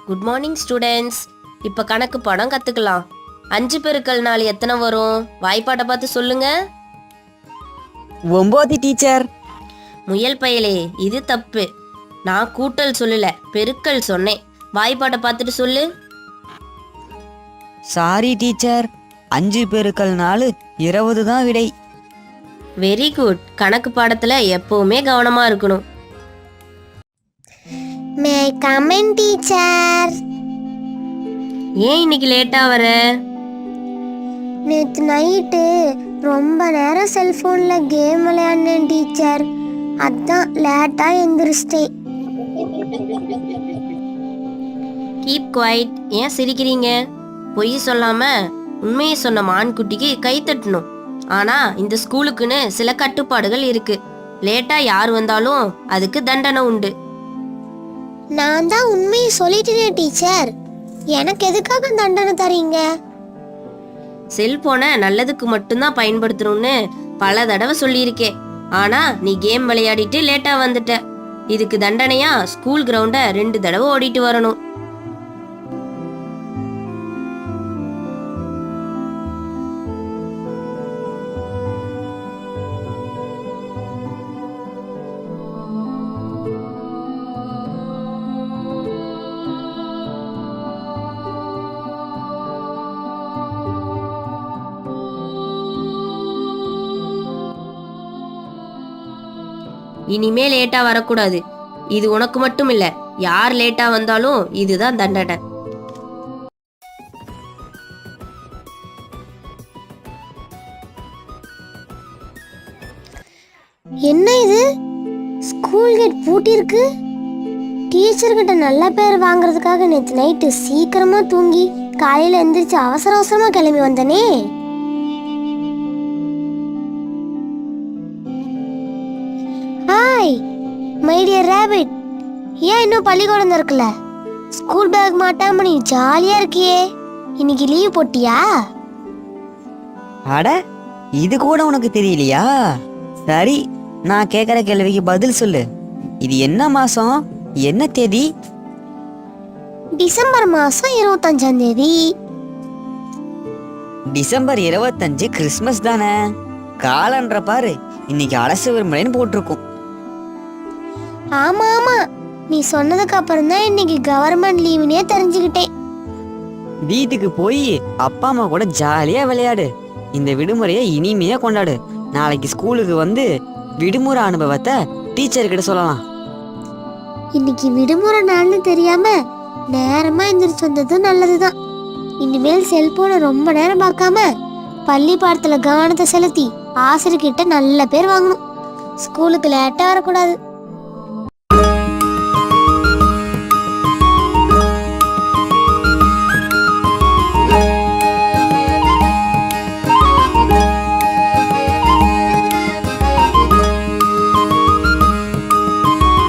Good morning students. இப்போ கணக்கு பாடம் கற்றுக்கலாம். 5 பெருக்கல் 4 எத்தனை வரும்? வாய்ப்பாட்டை பார்த்து சொல்லுங்க. 9 டீச்சர். முயல் பயலே, இது தப்பு. நான் கூட்டல் சொல்லல, பெருக்கல் சொன்னேன். வாய்ப்பாட்டை பார்த்துட்டு சொல்லு. சாரி டீச்சர், 5 பெருக்கல் 4 20 தான் விடை. Very good. கணக்கு பாடத்தில் எப்பவுமே கவனமாக இருக்கணும். மே ஐ கம் இன் டீச்சர்? ஏன் இன்னைக்கு லேட்டாக வர? நேற்று நைட்டு ரொம்ப நேரம் செல்ஃபோனில் கேம் விளையாடினேன் டீச்சர், அதான் லேட்டாக எந்திரிச்சிட்டேன். Keep quiet. ஏன் சிரிக்கிறீங்க? பொய் சொல்லாம உண்மையை சொன்ன மான்குட்டிக்கு கை தட்டணும். ஆனா இந்த ஸ்கூலுக்குன்னு சில கட்டுப்பாடுகள் இருக்கு. லேட்டா யார் வந்தாலும் அதுக்கு தண்டனை உண்டு. நான் தான் உண்மையை சொல்லிட்டேன் டீச்சர், எனக்கு எதுக்காக தண்டனை தரீங்க? செல்போனை நல்லதுக்கு மட்டும்தான் பயன்படுத்தணும்னு பல தடவை சொல்லியிருக்கேன். ஆனா நீ கேம் விளையாடிட்டு லேட்டா வந்துட்ட. இதுக்கு தண்டனையா ஸ்கூல் கிரவுண்ட 2 தடவை ஓடிட்டு வரணும். இனிமே லேட்டா வரக்கூடாது. இது உனக்கு மட்டும் இல்ல, யார் லேட்டா வந்தாலும் இதுதான் தண்டனை. என்ன இது, ஸ்கூல் கேட் பூட்டி இருக்கு? டீச்சர்கிட்ட நல்ல பேர் வாங்குறதுக்காக நேற்று நைட்டு சீக்கிரமா தூங்கி காலையில எந்திரிச்சு அவசர அவசரமா கிளம்பி வந்தனே. ஹாய் மை டியர் ரேபிட், ஏன் இன்னும் பள்ளிக்கூடம் இருக்குல்ல? ஸ்கூல் பேக் மாட்டாம நீ ஜாலியா இருக்கியே, இன்னைக்கு லீவ் போட்டியா? அட, இது கூட உனக்கு தெரியலையா? சரி, நான் கேட்குற கேள்விக்கு பதில் சொல்லு. இது என்ன மாசம், என்ன தேதி? டிசம்பர் மாசம் 25ஆம் தேதி. டிசம்பர் 25 கிறிஸ்மஸ் தானே? காலன்ற பாரு, இன்னைக்கு அரசு விடுமுறைன்னு போட்டிருக்கும். ஆமா ஆமா, நீ சொன்னதுக்கு அப்புறம் தான் இன்னைக்கு கவர்மெண்ட் லீவுனே தெரிஞ்சுக்கிட்டேன். வீட்டுக்கு போய் அப்பா அம்மா கூட ஜாலியா விளையாடு. இந்த விடுமுறையை இனிமையா கொண்டாடு. நாளைக்கு ஸ்கூலுக்கு வந்து விடுமுறை அனுபவத்தை டீச்சர் கிட்ட சொல்லலாம். இன்னைக்கு விடுமுறை நாள்னு தெரியாம நேரமா எந்திரிச்சு வந்தது நல்லதுதான். இனிமேல் செல்போனை ரொம்ப நேரம் பார்க்காம பள்ளி பாடத்துல கவனத்தை செலுத்தி ஆசிரியர்கிட்ட நல்ல பேர் வாங்கணும். ஸ்கூலுக்கு லேட்டா வரக்கூடாது.